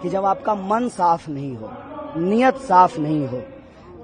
कि जब आपका मन साफ नहीं हो, नियत साफ नहीं हो,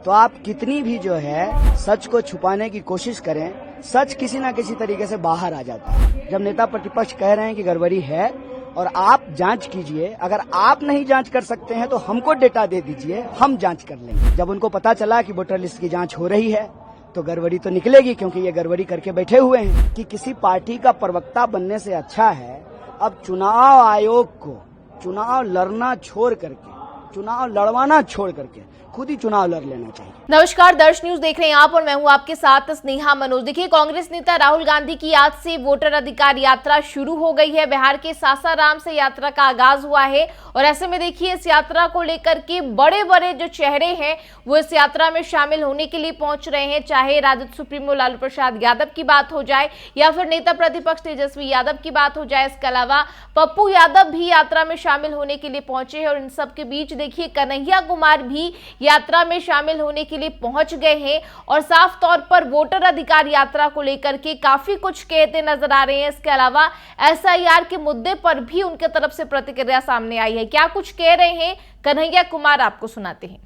तो आप कितनी भी जो है सच को छुपाने की कोशिश करें, सच किसी ना किसी तरीके से बाहर आ जाता है। जब नेता प्रतिपक्ष कह रहे हैं कि गड़बड़ी है और आप जांच कीजिए, अगर आप नहीं जांच कर सकते हैं तो हमको डेटा दे दीजिए, हम जांच कर लेंगे। जब उनको पता चला कि वोटर लिस्ट की जांच हो रही है तो गड़बड़ी तो निकलेगी, क्योंकि ये गड़बड़ी करके बैठे हुए हैं। कि किसी पार्टी का प्रवक्ता बनने से अच्छा है अब चुनाव आयोग को चुनाव लड़ना छोड़ करके, चुनाव लड़वाना छोड़ करके खुद ही चुनाव लड़ लेना चाहिए। नमस्कार, दर्श न्यूज देख रहे हैं आप और मैं हूं आपके साथ स्नेहा मनोज। देखिए, कांग्रेस नेता राहुल गांधी की आज से वोटर अधिकार यात्रा शुरू हो गई है। बिहार के सासाराम से यात्रा का आगाज हुआ है और ऐसे में देखिए इस यात्रा को लेकर के बड़े बड़े जो चेहरे हैं वो इस यात्रा में शामिल होने के लिए पहुंच रहे हैं। चाहे राजद सुप्रीमो लालू प्रसाद यादव की बात हो जाए या फिर नेता प्रतिपक्ष तेजस्वी यादव की बात हो जाए, इसके अलावा पप्पू यादव भी यात्रा में शामिल होने के लिए पहुंचे हैं। और इन सब के बीच देखिए कन्हैया कुमार भी यात्रा में शामिल होने के लिए पहुंच गए हैं और साफ तौर पर वोटर अधिकार यात्रा को लेकर के काफी कुछ कहते नजर आ रहे हैं। इसके अलावा एसआईआर के मुद्दे पर भी उनके तरफ से प्रतिक्रिया सामने आई है। क्या कुछ कह रहे हैं कन्हैया कुमार, आपको सुनाते हैं।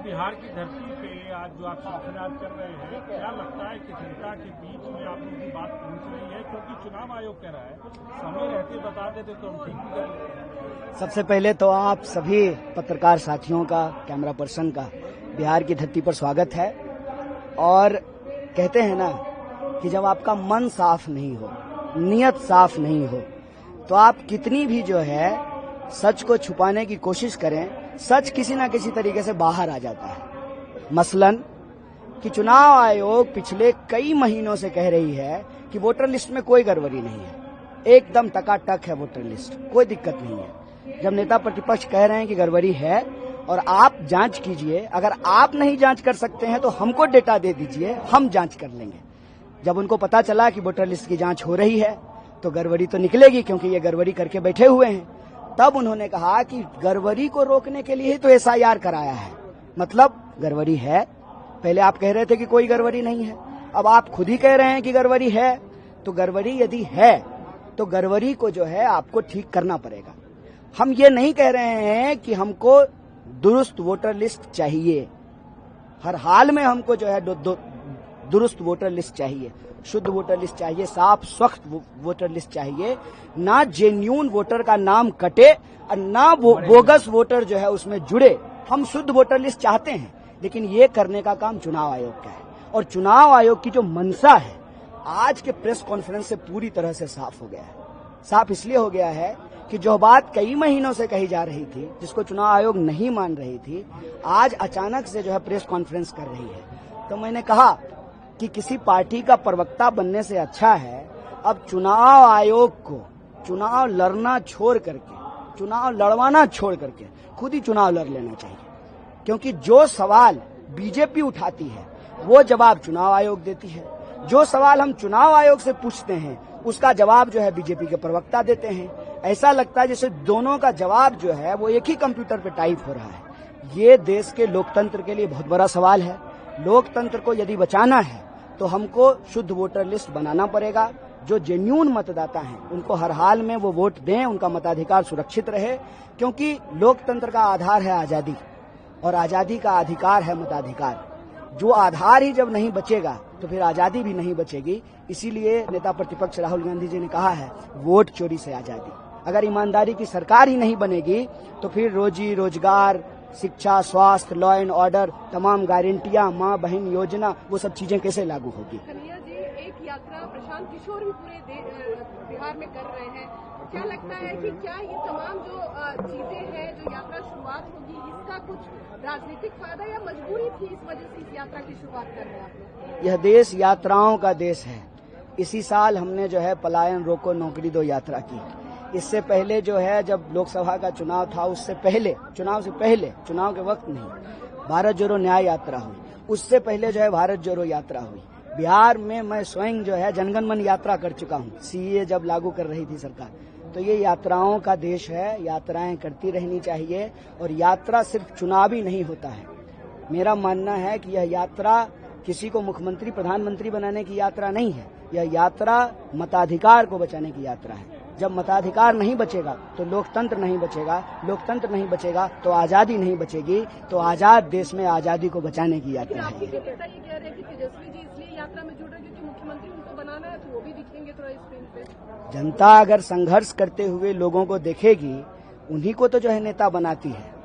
बिहार की धरती पे आज जो आप शासनाज कर रहे हैं, क्या लगता है कि जनता के बीच में आप लोगों की बात पहुंच रही है? क्योंकि चुनाव आयोग कह रहा है समय रहते बता देते तो हम ठीक भी कर लेते। सबसे पहले तो आप सभी पत्रकार साथियों का, कैमरा पर्सन का बिहार की धरती पर स्वागत है। और कहते हैं ना कि जब आपका मन साफ नहीं हो, नियत साफ नहीं हो, तो आप कितनी भी जो है सच को छुपाने की कोशिश करें, सच किसी ना किसी तरीके से बाहर आ जाता है। मसलन कि चुनाव आयोग पिछले कई महीनों से कह रही है कि वोटर लिस्ट में कोई गड़बड़ी नहीं है, एकदम टकाटक है वोटर लिस्ट, कोई दिक्कत नहीं है। जब नेता प्रतिपक्ष कह रहे हैं कि गड़बड़ी है और आप जांच कीजिए, अगर आप नहीं जांच कर सकते हैं तो हमको डेटा दे दीजिए, हम जांच कर लेंगे। जब उनको पता चला कि वोटर लिस्ट की जांच हो रही है तो गड़बड़ी तो निकलेगी, क्योंकि ये गड़बड़ी करके बैठे हुए हैं। तब उन्होंने कहा कि गड़बड़ी को रोकने के लिए ही तो एसआईआर कराया है, मतलब गड़बड़ी है। पहले आप कह रहे थे कि कोई गड़बड़ी नहीं है, अब आप खुद ही कह रहे हैं कि गड़बड़ी है। तो गड़बड़ी यदि है तो गड़बड़ी को जो है आपको ठीक करना पड़ेगा। हम ये नहीं कह रहे हैं कि हमको दुरुस्त वोटर लिस्ट चाहिए, हर हाल में हमको जो है दुरुस्त वोटर लिस्ट चाहिए, शुद्ध वोटर लिस्ट चाहिए, साफ स्वच्छ वोटर लिस्ट चाहिए, ना जेन्यून वोटर का नाम कटे और ना बोगस वोटर जो है उसमें जुड़े। हम शुद्ध वोटर लिस्ट चाहते हैं, लेकिन ये करने का काम चुनाव आयोग का है। और चुनाव आयोग की जो मंशा है आज के प्रेस कॉन्फ्रेंस से पूरी तरह से साफ हो गया है। साफ इसलिए हो गया है कि जो बात कई महीनों से कही जा रही थी, जिसको चुनाव आयोग नहीं मान रही थी, आज अचानक से जो है प्रेस कॉन्फ्रेंस कर रही है। तो मैंने कहा कि किसी पार्टी का प्रवक्ता बनने से अच्छा है अब चुनाव आयोग को चुनाव लड़ना छोड़ करके, चुनाव लड़वाना छोड़ करके खुद ही चुनाव लड़ लेना चाहिए। क्योंकि जो सवाल बीजेपी उठाती है वो जवाब चुनाव आयोग देती है, जो सवाल हम चुनाव आयोग से पूछते हैं उसका जवाब जो है बीजेपी के प्रवक्ता देते हैं। ऐसा लगता है जैसे दोनों का जवाब जो है वो एक ही कंप्यूटर पे टाइप हो रहा है। ये देश के लोकतंत्र के लिए बहुत बड़ा सवाल है। लोकतंत्र को यदि बचाना है तो हमको शुद्ध वोटर लिस्ट बनाना पड़ेगा। जो जेन्यून मतदाता हैं उनको हर हाल में वो वोट दें, उनका मताधिकार सुरक्षित रहे, क्योंकि लोकतंत्र का आधार है आजादी और आजादी का अधिकार है मताधिकार। जो आधार ही जब नहीं बचेगा तो फिर आजादी भी नहीं बचेगी। इसीलिए नेता प्रतिपक्ष राहुल गांधी जी ने कहा है वोट चोरी से आजादी। अगर ईमानदारी की सरकार ही नहीं बनेगी तो फिर रोजी रोजगार, शिक्षा, स्वास्थ्य, लॉ एंड ऑर्डर, तमाम गारंटियां, माँ बहन योजना, वो सब चीजें कैसे लागू होगी। कन्हैया जी, एक यात्रा प्रशांत किशोर भी पूरे बिहार में कर रहे हैं। क्या लगता है कि क्या ये तमाम जो चीजें हैं, जो यात्रा शुरुआत होगी, इसका कुछ राजनीतिक फायदा या मजबूरी थी, इस वजह से इस यात्रा की शुरुआत कर रहे हैं आप लोग? यह देश यात्राओं का देश है। इसी साल हमने जो है पलायन रोको नौकरी दो यात्रा की। इससे पहले जो है जब लोकसभा का चुनाव था, उससे पहले, चुनाव से पहले, चुनाव के वक्त नहीं, भारत जोड़ो न्याय यात्रा हुई। उससे पहले जो है भारत जोड़ो यात्रा हुई। बिहार में मैं स्वयं जो है जनगण मन यात्रा कर चुका हूँ, सीए जब लागू कर रही थी सरकार। तो ये यात्राओं का देश है, यात्राएं करती रहनी चाहिए। और यात्रा सिर्फ चुनावी नहीं होता है। मेरा मानना है कि यह यात्रा किसी को मुख्यमंत्री, प्रधानमंत्री बनाने की यात्रा नहीं है। यह यात्रा मताधिकार को बचाने की यात्रा है। जब मताधिकार नहीं बचेगा तो लोकतंत्र नहीं बचेगा, लोकतंत्र नहीं बचेगा तो आजादी नहीं बचेगी। तो आजाद देश में आजादी को बचाने की यात्रा है। आपके नेता ये कह रहे हैं कि तेजस्वी जी इसलिए यात्रा में जुड़ रहे हैं क्योंकि मुख्यमंत्री उनको बनाना है, तो वो भी दिखेंगे थोड़ा स्क्रीन पे। जनता अगर संघर्ष करते हुए लोगों को देखेगी, उन्हीं को तो जो है नेता बनाती है।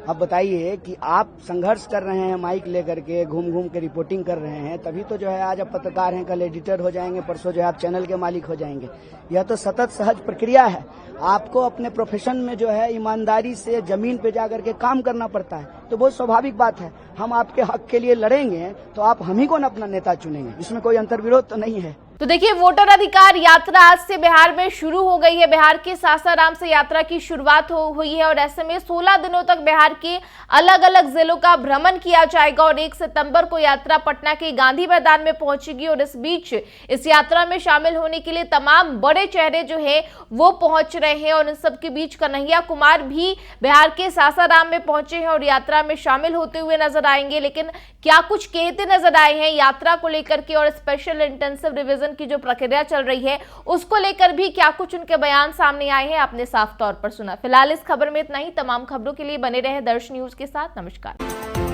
अब बताइए कि आप संघर्ष कर रहे हैं, माइक लेकर के घूम घूम के रिपोर्टिंग कर रहे हैं, तभी तो जो है आज आप पत्रकार हैं, कल एडिटर हो जाएंगे, परसों जो है आप चैनल के मालिक हो जाएंगे। यह तो सतत सहज प्रक्रिया है। आपको अपने प्रोफेशन में जो है ईमानदारी से जमीन पे जाकर के काम करना पड़ता है, तो बहुत स्वाभाविक बात है। हम आपके हक के लिए लड़ेंगे तो आप हम ही को न अपना नेता चुनेंगे, इसमें कोई अंतर्विरोध तो नहीं है। तो देखिए, वोटर अधिकार यात्रा आज से बिहार में शुरू हो गई है। बिहार के सासाराम से यात्रा की शुरुआत हुई है और ऐसे में 16 दिनों तक बिहार के अलग अलग जिलों का भ्रमण किया जाएगा और 1 सितंबर को यात्रा पटना के गांधी मैदान में पहुंचेगी। और इस बीच इस यात्रा में शामिल होने के लिए तमाम बड़े चेहरे जो है वो पहुंच रहे हैं और इन सबके बीच कन्हैया कुमार भी बिहार के सासाराम में पहुंचे हैं और यात्रा में शामिल होते हुए नजर आएंगे। लेकिन क्या कुछ कहते नजर आए हैं यात्रा को लेकर के और स्पेशल इंटेंसिव रिवीजन की जो प्रक्रिया चल रही है उसको लेकर भी क्या कुछ उनके बयान सामने आए हैं, आपने साफ तौर पर सुना। फिलहाल इस खबर में इतना ही। तमाम खबरों के लिए बने रहे दर्श न्यूज के साथ। नमस्कार।